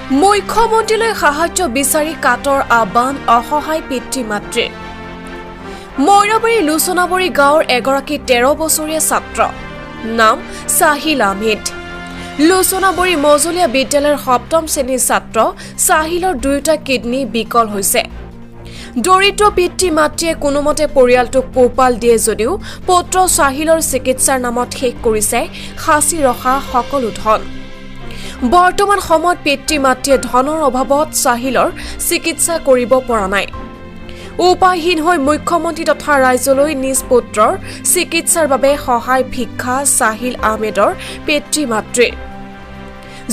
মুখ্যমন্ত্ৰীলৈ সাহায্য বিচাৰি কাটৰ আহ্বান অসহায় পিতৃ মাতৃৰ। মইৰাবাৰী লুচনাবাৰী গাঁৱৰ এগৰাকী 13 বছৰীয়া ছাত্ৰ নাম সাহিল আহমেদ। লুচনাবাৰী মজলীয়া বিদ্যালয়ৰ 7ম শ্ৰেণীৰ ছাত্ৰ সাহিলৰ দুয়োটা কিডনী বিকল হৈছে। দৰিদ্ৰ পিতৃ মাতৃয়ে কোনোমতে পৰিয়ালটোক পোহপাল দিয়ে যদিও পুত্ৰ সাহিলৰ চিকিৎসাৰ নামত শেষ কৰিছে সাঁচি ৰখা সকলো ধন। বৰ্তমান সময়ত পিতৃ মাতৃয়ে ধনৰ অভাৱত সাহিলৰ চিকিৎসা কৰিব পৰা নাই। উপায়হীন হৈ মুখ্যমন্ত্ৰী তথা ৰাইজলৈ নিজ পুত্ৰৰ চিকিৎসাৰ বাবে সহায় ভিক্ষা সাহিল আহমেদৰ পিতৃ মাতৃৰ।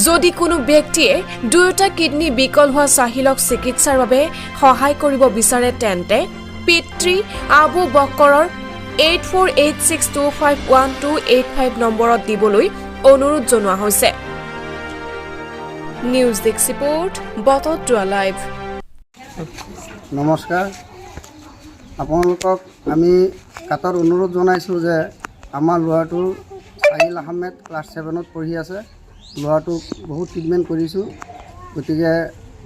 যদি কোনো ব্যক্তিয়ে দুয়োটা কিডনী বিকল হোৱা সাহিলক চিকিৎসাৰ বাবে সহায় কৰিব বিচাৰে তেন্তে পিতৃ আবু বক্কৰৰ 8486251285 নম্বৰত দিবলৈ অনুৰোধ জনোৱা হৈছে। নিউজ ডেস্ক ৰিপোৰ্ট বতদ্ৰোৱা লাইভ। নমস্কাৰ, আপোনালোকক আমি কাটৰ অনুৰোধ জনাইছোঁ যে আমাৰ ল'ৰাটো সাহিল আহমেদ ক্লাছ 7ত পঢ়ি আছে। ল'ৰাটোক বহুত ট্ৰিটমেণ্ট কৰিছোঁ, গতিকে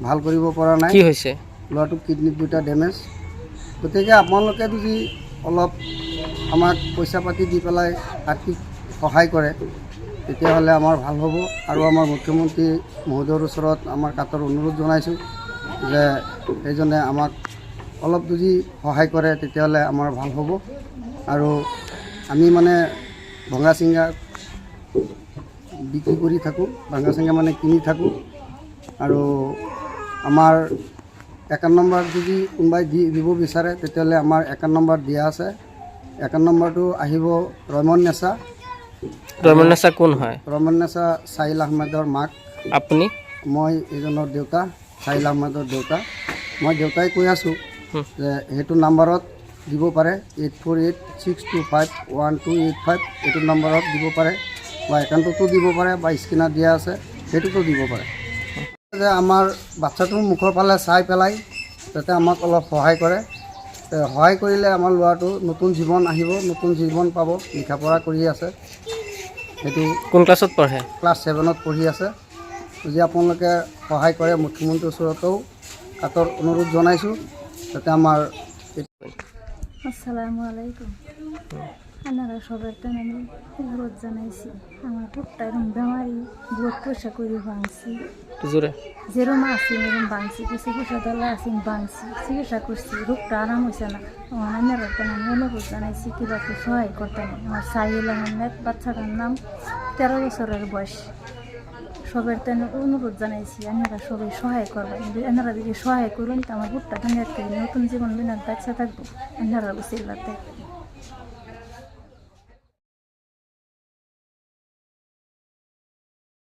ভাল কৰিব পৰা নাই। কি হৈছে? ল'ৰাটোক কিডনীত দুটা ডেমেজ। গতিকে আপোনালোকে যদি অলপ আমাক পইচা পাতি দি পেলাই আৰ্থিক সহায় কৰে তেতিয়াহ'লে আমাৰ ভাল হ'ব। আৰু আমাৰ মুখ্যমন্ত্ৰী মহোদয়ৰ ওচৰত আমাৰ কাটৰ অনুৰোধ জনাইছোঁ যে সেইজনে আমাক অলপ যদি সহায় কৰে তেতিয়াহ'লে আমাৰ ভাল হ'ব। আৰু আমি মানে ভঙা চিঙা বিক্ৰী কৰি থাকোঁ, ভঙা চিঙা মানে কিনি থাকোঁ। আৰু আমাৰ একাউণ্ট নম্বৰ যদি কোনোবাই দিব বিচাৰে তেতিয়াহ'লে আমাৰ একাউণ্ট নম্বৰ দিয়া আছে। একাউণ্ট নম্বৰটো আহিব ৰমন নেচা। ৰমন নেচা কোন হয়? ৰমন নেচা সাহিল আহমেদৰ মাক। আপুনি? মই এজনৰ দেউতা, সাহিল আহমেদৰ দেউতা। মই দেউতাই কৈ আছোঁ যে সেইটো নাম্বাৰত দিব পাৰে, 8486251285 এইটো নাম্বাৰত দিব পাৰে, বা একাউণ্টতো দিব পাৰে, বা স্কেনাৰ দিয়া আছে সেইটোতো দিব পাৰে। যে আমাৰ বাচ্ছাটোৰ মুখৰ ফালে চাই পেলাই যাতে আমাক অলপ সহায় কৰে। সহায় কৰিলে আমাৰ ল'ৰাটো নতুন জীৱন আহিব, নতুন জীৱন পাব। লিখা পঢ়া কৰি আছে, সেইটো কোন ক্লাছত পঢ়ে? ক্লাছ 7ত পঢ়ি আছে। যদি আপোনালোকে সহায় কৰে মুখ্যমন্ত্ৰীৰ ওচৰতেও কাটৰ অনুৰোধ জনাইছোঁ যাতে আমাৰ। আসসালামু আলাইকুম। আপনারা সবার আমি অনুরোধ জানাইছি, আমার পুটটা এরকম বেমারি বহুত পয়সা করে ভাঙছি, যেরকম আছি এরকম ভাঙছি, কিছু পয়সা দলা আছি ভাঙছি, চিকিৎসা করছি, রোগটা আরাম হয়েছে না। আমার আপনারা আমি অনুরোধ জানাইছি কিবা একটু সহায় করতেন। আমার সাহিল আহমেদ, বাচ্চাটার নাম 13 বছরের বয়স। সবার তো অনুরোধ জানাইছি আপনারা সবাই সহায় করবেন। আপনারা যদি সহায় করুন তো আমার পুটটা দুনিয়ার থেকে নতুন জীবন বিনার বাচ্চা থাকবো। আপনারা উচিলাতে